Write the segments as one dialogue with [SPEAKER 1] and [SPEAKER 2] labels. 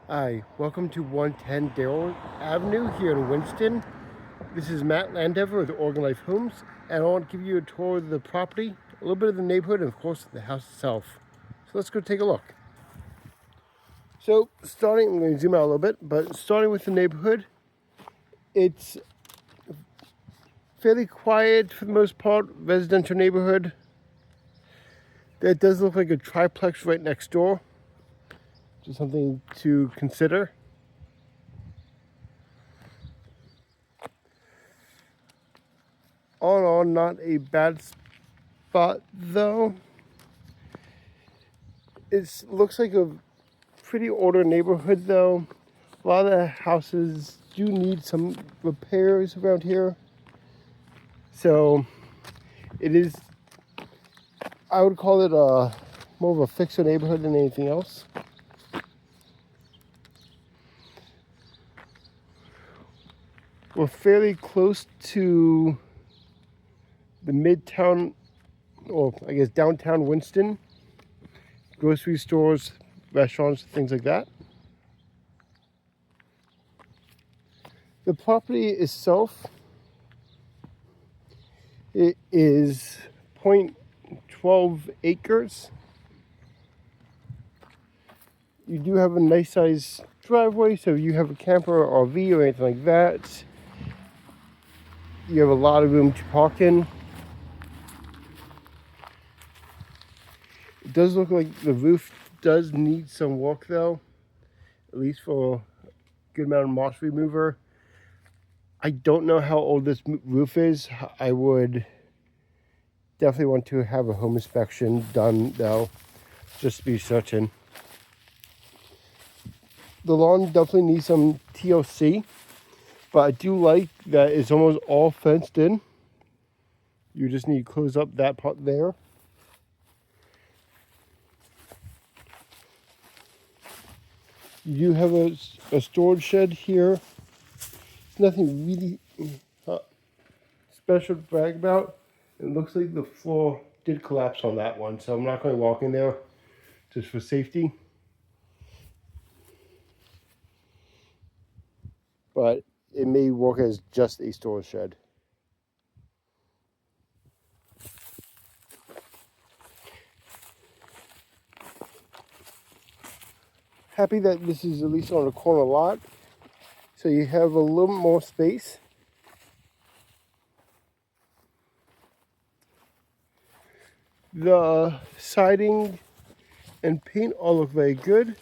[SPEAKER 1] Hi, welcome to 110 Darrell Avenue here in Winston. This is Matt Landever with Oregon Life Homes, and I want to give you a tour of the property, a little bit of the neighborhood, and of course the house itself. So let's go take a look. So I'm going to zoom out a little bit, but starting with the neighborhood, it's fairly quiet for the most part, residential neighborhood. That does look like a triplex right next door, just something to consider. All in all, not a bad spot though. It looks like a pretty older neighborhood though. A lot of the houses do need some repairs around here. So it is, I would call it more of a fixer neighborhood than anything else. We're fairly close to the midtown, or I guess downtown Winston. Grocery stores, restaurants, things like that. The property itself, it is 0.12 acres. You do have a nice size driveway, so if you have a camper or RV or anything like that, you have a lot of room to park in. It does look like the roof does need some work though, at least for a good amount of moss remover. I don't know how old this roof is. I would definitely want to have a home inspection done though, just to be certain. The lawn definitely needs some TLC, but I do like that it's almost all fenced in. You just need to close up that part there. You do have a storage shed here. Nothing really special to brag about. It looks like the floor did collapse on that one, so I'm not going to walk in there just for safety. But it may work as just a storage shed. Happy that this is at least on a corner lot, so you have a little more space. The siding and paint all look very good.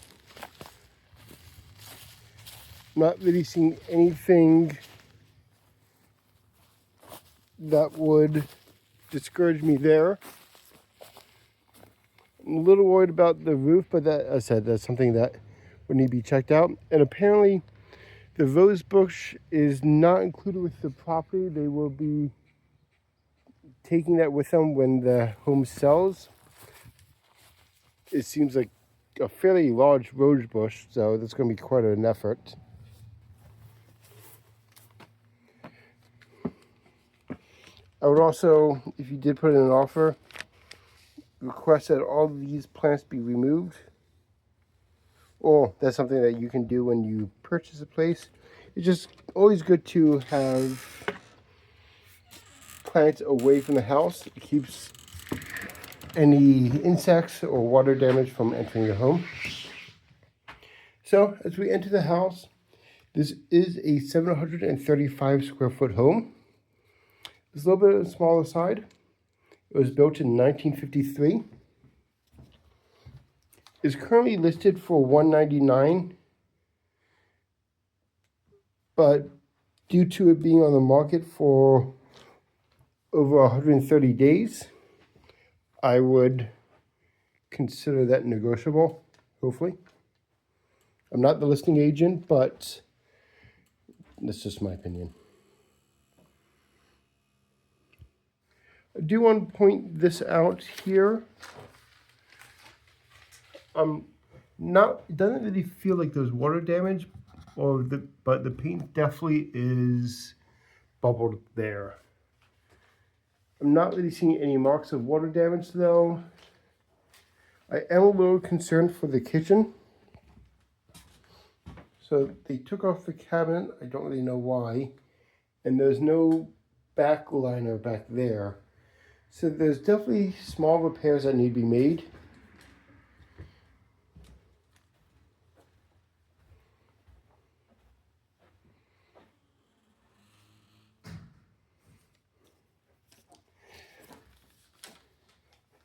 [SPEAKER 1] Not really seeing anything that would discourage me there. I'm a little worried about the roof, but that, as I said, that's something that would need to be checked out. And apparently the rose bush is not included with the property. They will be taking that with them when the home sells. It seems like a fairly large rose bush, so that's going to be quite an effort. I would also, if you did put in an offer, request that all these plants be removed. Or that's something that you can do when you purchase a place. It's just always good to have plants away from the house. It keeps any insects or water damage from entering your home. So as we enter the house, this is a 735 square foot home. It's a little bit on the smaller side. It was built in 1953. It's currently listed for $199, but due to it being on the market for over 130 days, I would consider that negotiable, hopefully. I'm not the listing agent, but that's just my opinion. I do want to point this out here. It doesn't really feel like there's water damage, but the paint definitely is bubbled there. I'm not really seeing any marks of water damage though. I am a little concerned for the kitchen. So they took off the cabinet, I don't really know why, and there's no back liner back there. So there's definitely small repairs that need to be made.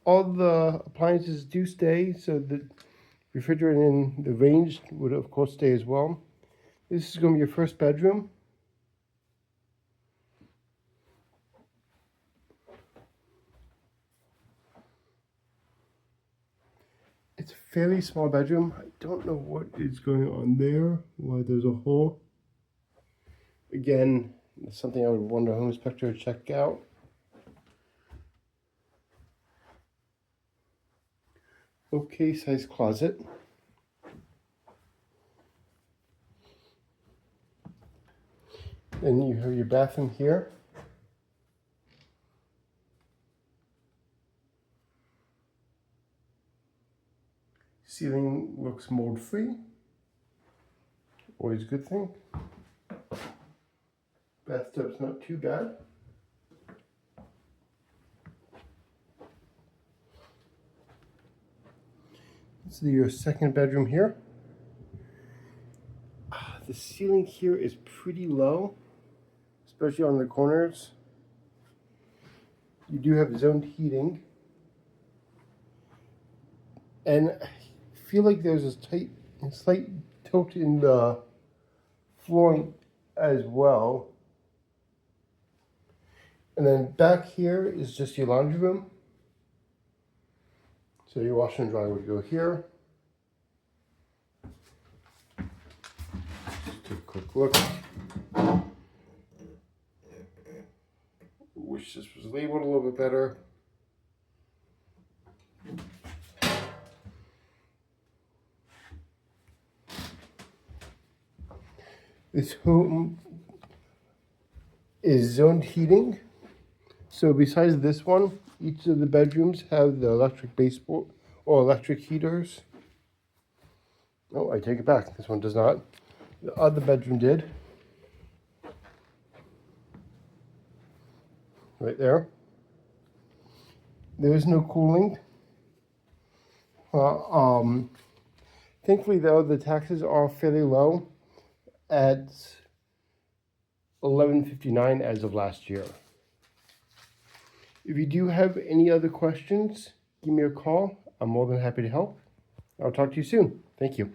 [SPEAKER 1] All the appliances do stay, so the refrigerator and the range would of course stay as well. This is going to be your first bedroom. It's a fairly small bedroom. I don't know what is going on there, why there's a hole. Again, it's something I would want a home inspector to check out. Okay size closet. Then you have your bathroom here. Ceiling looks mold free. Always a good thing. Bathtub's not too bad. This is your second bedroom here. The ceiling here is pretty low, especially on the corners. You do have zoned heating. And I feel like there's a slight tilt in the flooring as well. And then back here is just your laundry room. So your washer and dryer would go here. Just take a quick look. Wish this was labeled a little bit better. This home is zoned heating. So besides this one, each of the bedrooms have the electric baseboard or electric heaters. Oh, I take it back. This one does not. The other bedroom did. Right there. There is no cooling. Thankfully though, the taxes are fairly low at $11.59 as of last year. If you do have any other questions, give me a call. I'm more than happy to help. I'll talk to you soon. Thank you.